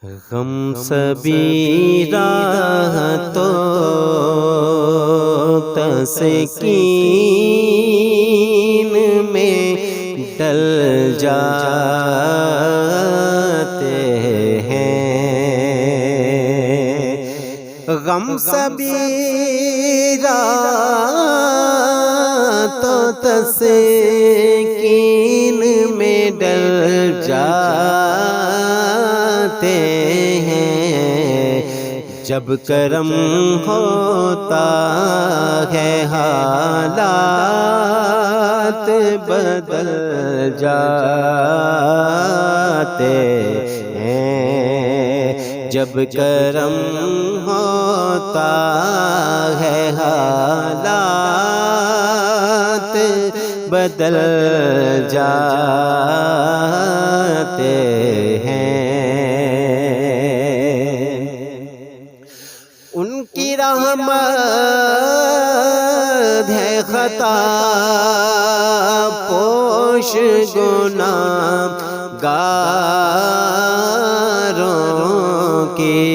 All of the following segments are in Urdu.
غم سبھی راحتوں تسکین میں ڈل جاتے ہیں۔ غم سبھی راحتوں تسکین میں ڈل جاتے ہیں، جب کرم ہوتا ہے حالات بدل جاتے ہیں، جب کرم ہوتا ہے حالات بدل جاتے ہیں۔ ان کی رحمت ہے خطا پوش گناہ گاروں کی،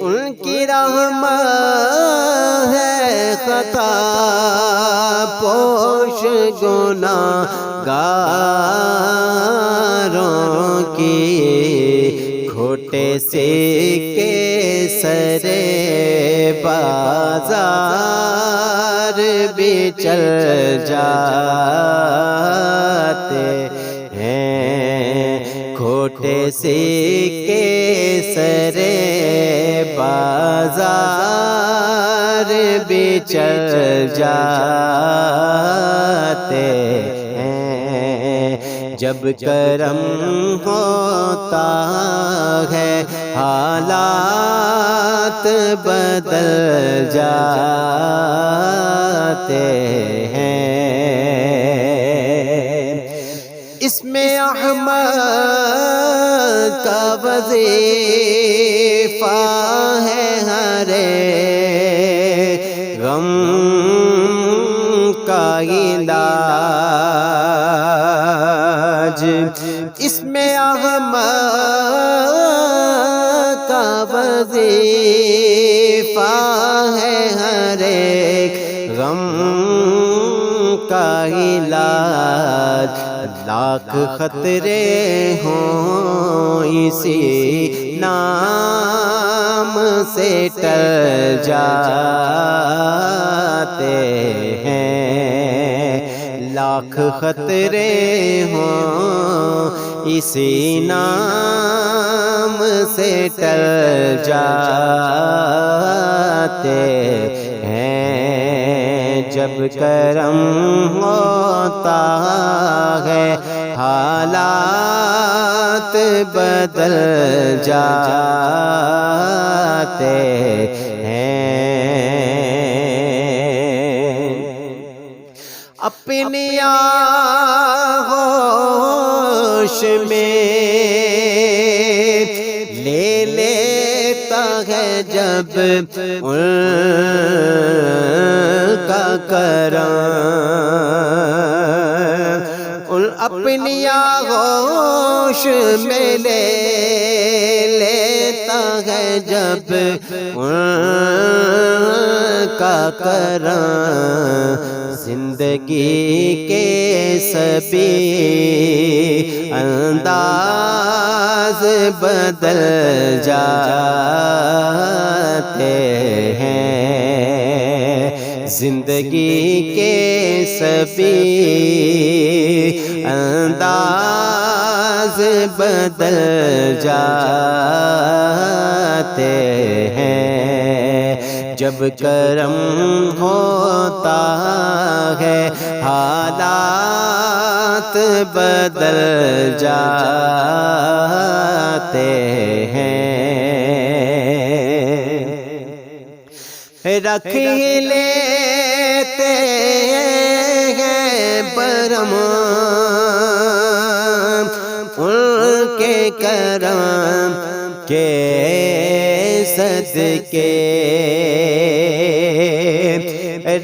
ان کی رحمت ہے خطا پوش گناہ گاروں کی، کھوٹے سکے سرے بازار بھی چل جاتے ہیں، کھوٹے سکے سرے بازار بھی چل جاتے ہیں، جب کرم ہوتا ہے حالات بدل جاتے ہیں۔ اس میں احمد کا وظیفہ ہے ہر غم کا علاج، اس میں احمد کا وظیفہ ہے ہر ایک غم کا علاج، لاکھ خطرے ہوں اسی نام سے ٹل جاتے ہیں، لاکھ خطرے ہوں اسی نام سے ٹل جاتے ہیں، جب کرم ہوتا ہے حالات بدل جاتے ہیں۔ اپنی آغوش میں لے لیتا ہے جب ان کا کرم، اپنی آغوش میں لے لیتا ہے جب ان کا کرم، زندگی کے سبھی انداز بدل جاتے ہیں، زندگی کے سبھی انداز بدل جاتے ہیں، جب کرم ہوتا ہے حالات بدل جاتے ہیں۔ رکھ ہی لیتے ہیں برم ان کے کرم کے صدقے،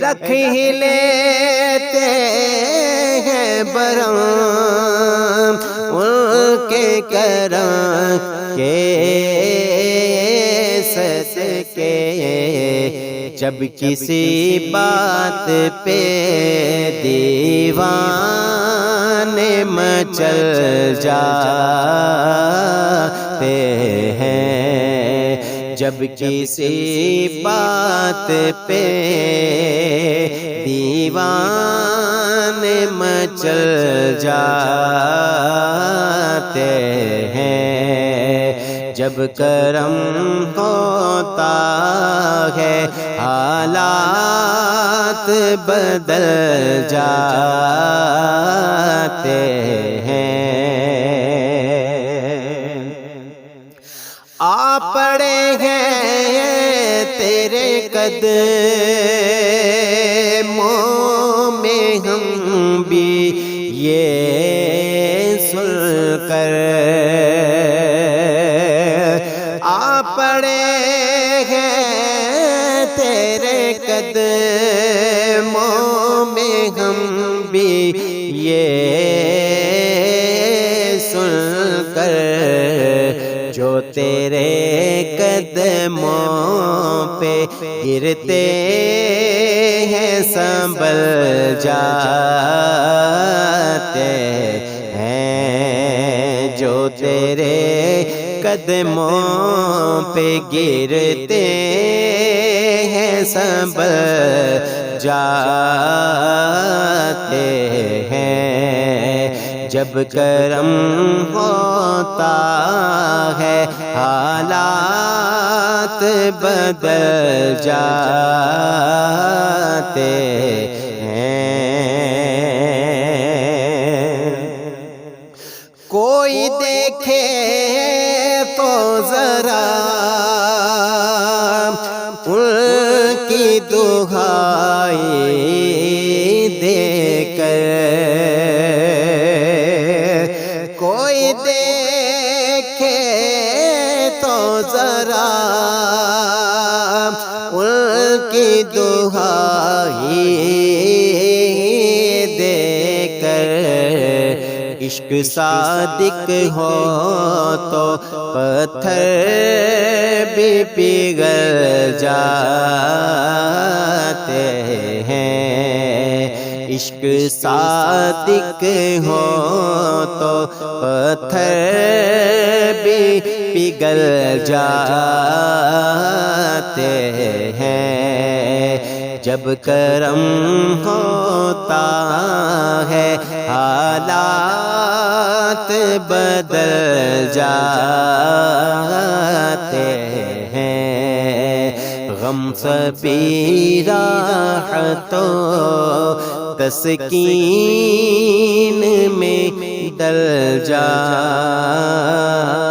رکھ ہی لیتے ہیں برم ان کے کرم کے صدقے جب کسی بات پہ دیوانے مچل جاتے ہیں، جب کسی بات پہ دیوانے مچل جاتے ہیں، جب کرم ہوتا ہے حالات بدل جاتے ہیں۔ آ پڑے ہیں تیرے قدموں میں ہم بھی یہ سن کر، آ پڑے ہیں تیرے قدموں میں ہم بھی یہ سن کر، جو تیرے قدموں پہ گرتے ہیں سنبھل جاتے ہیں، جو تیرے قدموں پہ گرتے ہیں سنبھل جاتے ہیں، جب کرم ہوتا ہے حالات بدل جاتے ہیں۔ کوئی دیکھے تو ذرا ان کی دہائی دے کر، کوئی دیکھے تو ذرا ان کی دہائی دے کر، عشق صادق ہو تو پتھر بھی پگھل جاتے ہیں، عشق صادق ہو تو پتھر بھی پگھل جاتے ہیں، جب کرم ہوتا ہے حالات بدل جاتے ہیں، غم سبھی راحت و تسکین میں ڈل جاتے